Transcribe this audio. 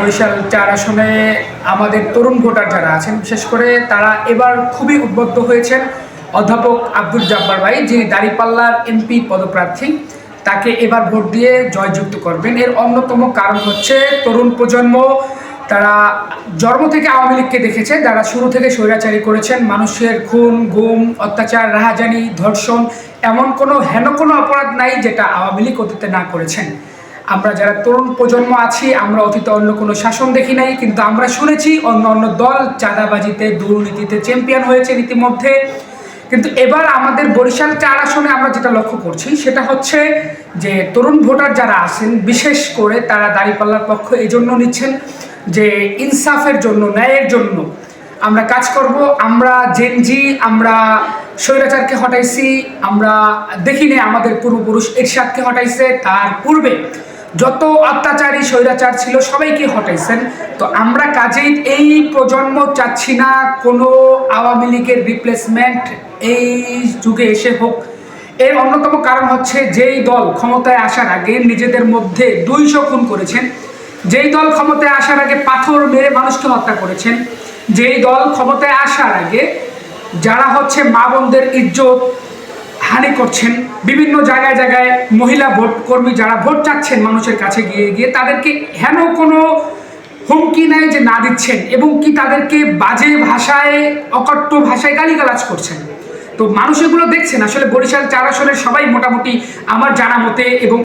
বরিশাল ৪ আসনে আমাদের তরুণ ভোটার যারা আছেন, বিশেষ করে তারা এবার খুবই উদ্বুদ্ধ হয়েছেন অধ্যাপক আব্দুল জব্বার ভাই, যিনি দাঁড়িপাল্লার এমপি পদপ্রার্থী। তাকে এবার ভোট দিয়ে জয়যুক্ত করবেন। এর অন্যতম কারণ হচ্ছে তরুণ প্রজন্ম, তারা জন্ম থেকে আওয়ামী লীগকে দেখেছে, যারা শুরু থেকে স্বৈরাচারী করেছেন, মানুষের খুন গুম অত্যাচার রাহাজানি ধর্ষণ, এমন হেন কোনো অপরাধ নাই যেটা আওয়ামী লীগ অতীতে না করেছেন। আমরা যারা তরুণ প্রজন্ম আছি, আমরা অতীতে অন্য কোনো শাসন দেখি নাই, কিন্তু আমরা শুনেছি অন্য অন্য দল চাঁদাবাজিতে দুর্নীতিতে চ্যাম্পিয়ন হয়েছে ইতিমধ্যে। কিন্তু এবার আমাদের বরিশাল ৪ আসনে আমরা যেটা লক্ষ্য করছি সেটা হচ্ছে যে তরুণ ভোটার যারা আছেন, বিশেষ করে তারা দাঁড়িপাল্লার পক্ষ এই জন্য নিচ্ছেন যে ইনসাফের জন্য, ন্যায়ের জন্য আমরা কাজ করব। আমরা জেনজি, আমরা স্বৈরাচারকে হটাইছি, আমরা দেখিনি আমাদের পূর্বপুরুষ এরশাদকে হটাইছে, তার পূর্বে যত অত্যাচারী স্বৈরাচার ছিল সবাইকে হটাইছেন। তো আমরা কাজেই এই প্রজন্ম চাচ্ছি না কোনো আওয়ামী লীগের রিপ্লেসমেন্ট এই যুগে এসে হোক। এর অন্যতম কারণ হচ্ছে যেই দল ক্ষমতায় আসার আগে নিজেদের মধ্যে 200 খুন করেছেন, যেই দল ক্ষমতায় আসার আগে পাথর মেরে মানুষকে হত্যা করেছেন, যেই দল ক্ষমতায় আসার আগে যারা মা বোনদের ইজ্জত হানি করছেন, বিভিন্ন জায়গায় জায়গায় মহিলা ভোট কর্মী যারা ভোট চাচ্ছেন মানুষের কাছে গিয়ে গিয়ে তাদেরকে হেন কোনো হুমকি নাই যে না দিচ্ছেন, এবং কি তাদেরকে বাজে ভাষায় অকট্য ভাষায় গালিগালাজ করছেন। তো মানুষ এগুলো দেখছেন। আসলে বরিশাল ৪ আসনের সবাই মোটামুটি আমার জানা মতে এবং